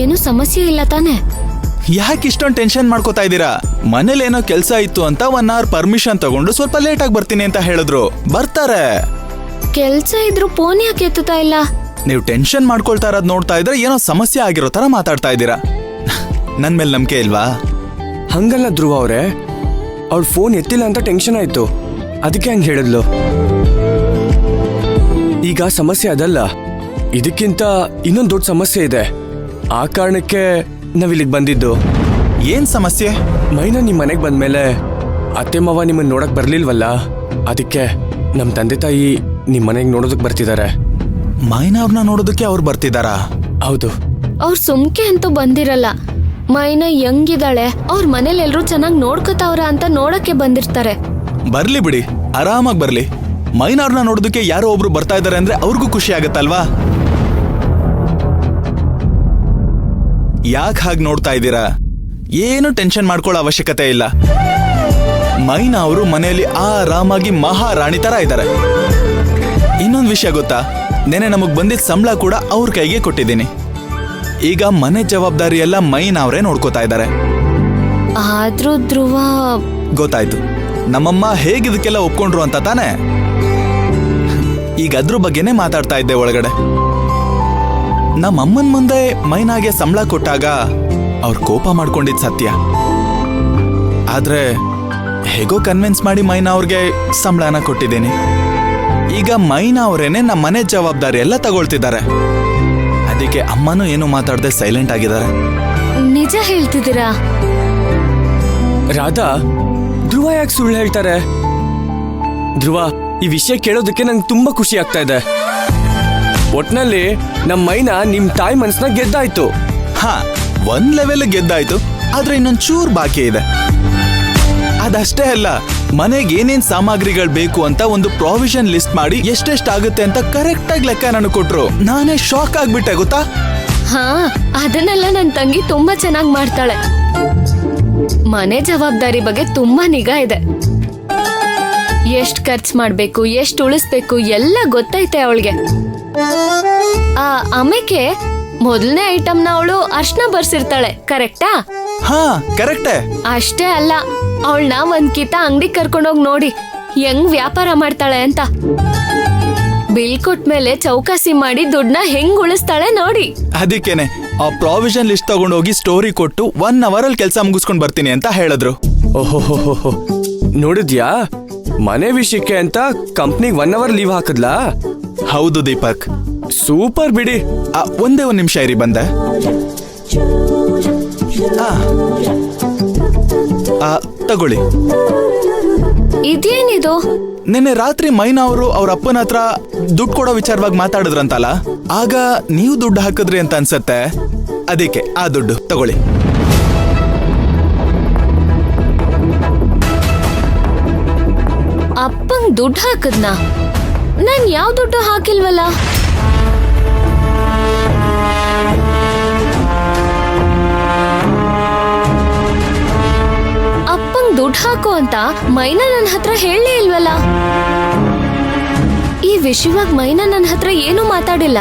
ಏನು ಸಮಸ್ಯೆ ಇಲ್ಲ ತಾನೆ? ಯಾಕೆ ಇಷ್ಟೊಂದು ಟೆನ್ಷನ್ ಮಾಡ್ಕೋತಾ ಇದ್ದೀರಾ? ಮನೇಲಿ ಏನೋ ಕೆಲಸ ಇತ್ತು ಅಂತ 1 ಅವರ್ ಪರ್ಮಿಷನ್ ತಗೊಂಡು ಸ್ವಲ್ಪ ಲೇಟ್ ಆಗಿ ಬರ್ತೀನಿ ಅಂತ ಹೇಳಿದ್ರು. ಬರ್ತಾರೆ. ಕೆಲ್ಸ ಇದ್ರು ಫೋನ್ ಯಾಕೆ ಎತ್ತುತ್ತಾ ಇಲ್ಲ? ನೀವು ಟೆನ್ಷನ್ ಮಾಡ್ಕೊಳ್ತಾ ಇರೋದ್ ನೋಡ್ತಾ ಇದ್ರೆ ಏನೋ ಸಮಸ್ಯೆ ಆಗಿರೋ ತರ ಮಾತಾಡ್ತಾ ಇದ್ದೀರಾ. ನನ್ ಮೇಲೆ ನಂಬಿಕೆ ಇಲ್ವಾ? ಹಂಗಲ್ಲ ಧ್ರುವ ಅವ್ರೆ, ಅವ್ರ ಫೋನ್ ಎತ್ತಿಲ್ಲ ಅಂತ ಟೆನ್ಷನ್ ಆಯ್ತು, ಅದಕ್ಕೆ ಹಂಗೆ ಹೇಳಿದ್ಲು. ಈಗ ಸಮಸ್ಯೆ ಅದಲ್ಲ, ಇದಕ್ಕಿಂತ ಇನ್ನೊಂದು ದೊಡ್ಡ ಸಮಸ್ಯೆ ಇದೆ. ಆ ಕಾರಣಕ್ಕೆ ನಾವಿಲ್ಲಿಗೆ ಬಂದಿದ್ದು. ಏನ್ ಸಮಸ್ಯೆ? ಮೈನಾ ನಿಮ್ ಮನೆಗೆ ಬಂದ್ಮೇಲೆ ಅತ್ತೆ ಮಾವ ನಿಮ್ಮನ್ನ ನೋಡಕ್ ಬರ್ಲಿಲ್ವಲ್ಲ, ಅದಕ್ಕೆ ನಮ್ ತಂದೆ ತಾಯಿ ನಿಮ್ ಮನೆಗೆ ನೋಡೋದಕ್ ಬರ್ತಿದ್ದಾರೆ. ಮೈನಾ ಅವ್ರನ್ನ ನೋಡೋದಕ್ಕೆ ಅವ್ರು ಬರ್ತಿದಾರಾ? ಹೌದು. ಅವ್ರು ಸುಮ್ಕೆ ಅಂತೂ ಬಂದಿರಲ್ಲ. ಮೈನಾ ಹೆಂಗಿದಾಳೆ, ಅವ್ರ ಮನೇಲಿ ಎಲ್ರು ಚೆನ್ನಾಗಿ ನೋಡ್ಕೊತಾವ್ರ ಅಂತ ನೋಡಕ್ಕೆ ಬಂದಿರ್ತಾರೆ. ಬರ್ಲಿ ಬಿಡಿ, ಆರಾಮಾಗಿ ಬರ್ಲಿ. ಮೈನಾ ಅವ್ರನ್ನ ನೋಡೋದಕ್ಕೆ ಯಾರೋ ಒಬ್ರು ಬರ್ತಾ ಇದಾರೆ ಅಂದ್ರೆ ಅವ್ರಿಗೂ ಖುಷಿ ಆಗತ್ತಲ್ವಾ? ಯಾಕೆ ಹಾಗೆ ನೋಡ್ತಾ ಇದ್ದೀರಾ? ಏನು ಟೆನ್ಷನ್ ಮಾಡ್ಕೊಳ್ಳೋ ಅವಶ್ಯಕತೆ ಇಲ್ಲ. ಮೈನಾ ಅವರು ಮನೆಯಲ್ಲಿ ಆರಾಮಾಗಿ ಮಹಾರಾಣಿ ತರ ಇದ್ದಾರೆ. ಇನ್ನೊಂದು ವಿಷಯ ಗೊತ್ತಾ, ನೆನೆ ನಮಗ್ ಬಂದಿದ್ದ ಸಂಬಳ ಕೂಡ ಅವ್ರ ಕೈಗೆ ಕೊಟ್ಟಿದ್ದೀನಿ. ಈಗ ಮನೆ ಜವಾಬ್ದಾರಿ ಎಲ್ಲ ಮೈನಾ ಅವರೇ ನೋಡ್ಕೋತಾ ಇದ್ದಾರೆ. ಆದ್ರೂ ಧ್ರುವ, ಗೊತ್ತಾಯ್ತು, ನಮ್ಮಮ್ಮ ಹೇಗಿದಕ್ಕೆಲ್ಲ ಒಪ್ಕೊಂಡ್ರು ಅಂತ ತಾನೆ. ಈಗ ಅದ್ರ ಬಗ್ಗೆನೇ ಮಾತಾಡ್ತಾ ಇದ್ದೆ ಒಳಗಡೆ. ನಮ್ಮಮ್ಮನ ಮುಂದೆ ಮೈನಾಗೆ ಸಂಬಳ ಕೊಟ್ಟಾಗ ಅವ್ರ ಕೋಪ ಮಾಡ್ಕೊಂಡಿದ್ ಸತ್ಯ. ಆದ್ರೆ ಹೇಗೋ ಕನ್ವಿನ್ಸ್ ಮಾಡಿ ಮೈನಾ ಅವ್ರಿಗೆ ಸಂಬಳನ ಕೊಟ್ಟಿದ್ದೀನಿ. ಈಗ ಮೈನಾ ಅವರೇನೆ ನಮ್ಮ ಮನೆ ಜವಾಬ್ದಾರಿ ಎಲ್ಲ ತಗೊಳ್ತಿದ್ದಾರೆ. ಅದಕ್ಕೆ ಅಮ್ಮನೂ ಏನು ಮಾತಾಡದೆ ಸೈಲೆಂಟ್ ಆಗಿದ್ದಾರೆ. ನಿಜ ಹೇಳ್ತಿದ್ದೀರಾ? ರಾಧಾ, ಧ್ರುವ ಯಾಕೆ ಸುಳ್ಳು ಹೇಳ್ತಾರೆ? ಧ್ರುವ, ಈ ವಿಷಯ ಕೇಳೋದಕ್ಕೆ ನಂಗೆ ತುಂಬಾ ಖುಷಿ ಆಗ್ತಾ ಇದೆ. ಒಟ್ನಲ್ಲಿ ನಮ್ಮ ಮೈನಾ ನಿಮ್ ತಾಯಿ ಮನ್ಸನ್ನ ಗೆದ್ದಾಯ್ತು. ಹಾ, ಒಂದ್ ಲೆವೆಲ್ ಗೆದ್ದಾಯ್ತು, ಆದ್ರೆ ಇನ್ನೊಂದ್ ಚೂರ್ ಬಾಕಿ ಇದೆ. ಅದಷ್ಟೇ ಅಲ್ಲ, ಮನೆಗೆ ಏನೇನ್ ಸಾಮಗ್ರಿಗಳು ಬೇಕು ಅಂತ ಒಂದು ಪ್ರಾವಿಷನ್ ಲಿಸ್ಟ್ ಮಾಡಿ ಎಷ್ಟೆಷ್ಟಾಗುತ್ತೆ ಅಂತ ಕರೆಕ್ಟ್ ಆಗಿ ಲೆಕ್ಕ ನನಗೆ ಕೊಟ್ರು. ನಾನೇ ಶಾಕ್ ಆಗ್ಬಿಟ್ಟೆ ಗೊತ್ತಾ. ಹಾ, ಅದನ್ನೆಲ್ಲ ನನ್ ತಂಗಿ ತುಂಬಾ ಚೆನ್ನಾಗಿ ಮಾಡ್ತಾಳೆ. ಮನೆ ಜವಾಬ್ದಾರಿ ಬಗ್ಗೆ ತುಂಬಾ ನಿಗಾ ಇದೆ. ಎಷ್ಟ್ ಖರ್ಚು ಮಾಡ್ಬೇಕು, ಎಷ್ಟ್ ಉಳಿಸ್ಬೇಕು ಎಲ್ಲ ಗೊತ್ತೈತೆ ಅವಳಿಗೆ. ಆಮೇಲೆ ಮೊದಲನೇ ಐಟಮ್ನ ಅವಳು ಅರ್ಶನ ಬರ್ಸಿರ್ತಾಳೆ, ಕರೆಕ್ಟಾ? ಹಾ, ಕರೆಕ್ಟೇ. ಅಷ್ಟೇ ಅಲ್ಲ, ಅವಳನ್ನ ಒಂದ್ ಕಿತ ಅಂಗಡಿ ಕರ್ಕೊಂಡೋಗಿ ನೋಡಿ ಹೆಂಗ್ ವ್ಯಾಪಾರ ಮಾಡ್ತಾಳೆ ಅಂತ. ಬಿಲ್ ಕೊಟ್ಮೇಲೆ ಚೌಕಾಸಿ ಮಾಡಿ ದುಡ್ಡನ್ನ ಹೆಂಗ್ ಉಳಿಸ್ತಾಳೆ ನೋಡಿ. ಅದಕ್ಕೇನೆ ಆ ಪ್ರಾವಿಷನ್ ಲಿಸ್ಟ್ ತಗೊಂಡೋಗಿ ಸ್ಟೋರಿ ಕೊಟ್ಟು 1 ಅವರ್ ಅಲ್ಲಿ ಕೆಲಸ ಮುಗಿಸ್ಕೊಂಡ್ ಬರ್ತೀನಿ ಅಂತ ಹೇಳಿದ್ರು. ಓಹೋ, ನೋಡಿದ್ಯಾ? ಮನೆ ವಿಷಯಕ್ಕೆ ಅಂತ ಕಂಪ್ನಿಗೆ 1 ಅವರ್ ಲೀವ್ ಹಾಕದ್ಲಾ? ಹೌದು ದೀಪಕ್, ಸೂಪರ್ ಬಿಡಿ. ಒಂದೇ 1 ನಿಮಿಷ ಇರಿ, ಬಂದೆ. ತಗೊಳ್ಳಿ. ಇದೇನಿದು? ನಿನ್ನೆ ರಾತ್ರಿ ಮೈನಾ ಅವರು ಅವ್ರ ಅಪ್ಪನ ಹತ್ರ ದುಡ್ಡು ಕೊಡೋ ವಿಚಾರವಾಗಿ ಮಾತಾಡಿದ್ರಂತಲ್ಲ, ಆಗ ನೀವು ದುಡ್ಡು ಹಾಕಿದ್ರಿ ಅಂತ ಅನ್ಸತ್ತೆ. ಅದಕ್ಕೆ ಆ ದುಡ್ಡು ತಗೊಳ್ಳಿ. ಅಪ್ಪಂಗ್ ದುಡ್ಡು ಹಾಕದ್ನಾ? ನಾನ್ ಯಾವ ದುಡ್ಡು ಹಾಕಿಲ್ವಲ್ಲ. ಅಪ್ಪಂಗ್ ದುಡ್ಡು ಹಾಕು ಅಂತ ಮೈನಾ ನನ್ನ ಹತ್ರ ಹೇಳಲೇ ಇಲ್ವಲ್ಲ. ಈ ವಿಷಯವಾಗಿ ಮೈನಾ ನನ್ನ ಹತ್ರ ಏನು ಮಾತಾಡಿಲ್ಲ.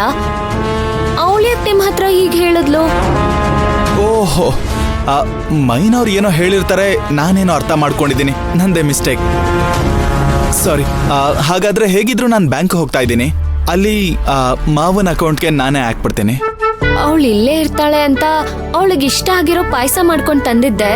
ಅವಳ್ಯಾಕ್ ನಿಮ್ ಹತ್ರ ಹೀಗೆ ಹೇಳಿದ್ಲು? ಓಹೋ, ಮೈನಾ ಅವ್ರು ಏನೋ ಹೇಳಿರ್ತಾರೆ, ನಾನೇನೋ ಅರ್ಥ ಮಾಡ್ಕೊಂಡಿದ್ದೀನಿ. ನಂದೇ ಮಿಸ್ಟೇಕ್, ಸಾರಿ. ಹಾಗಾದ್ರೆ ಹೇಗಿದ್ರು ನಾನು ಬ್ಯಾಂಕ್ ಹೋಗ್ತಾ ಇದ್ದೀನಿ. ಅಲ್ಲಿ ಮಾವನ ಅಕೌಂಟ್ಗೆ ನಾನೇ ಹಾಕ್ಬಿಡ್ತೀನಿ. ಅವಳು ಇಲ್ಲೇ ಇರ್ತಾಳೆ ಅಂತ ಅವಳಿಗೆ ಇಷ್ಟ ಆಗಿರೋ ಪಾಯಸ ಮಾಡ್ಕೊಂಡು ತಂದಿದ್ದೆ.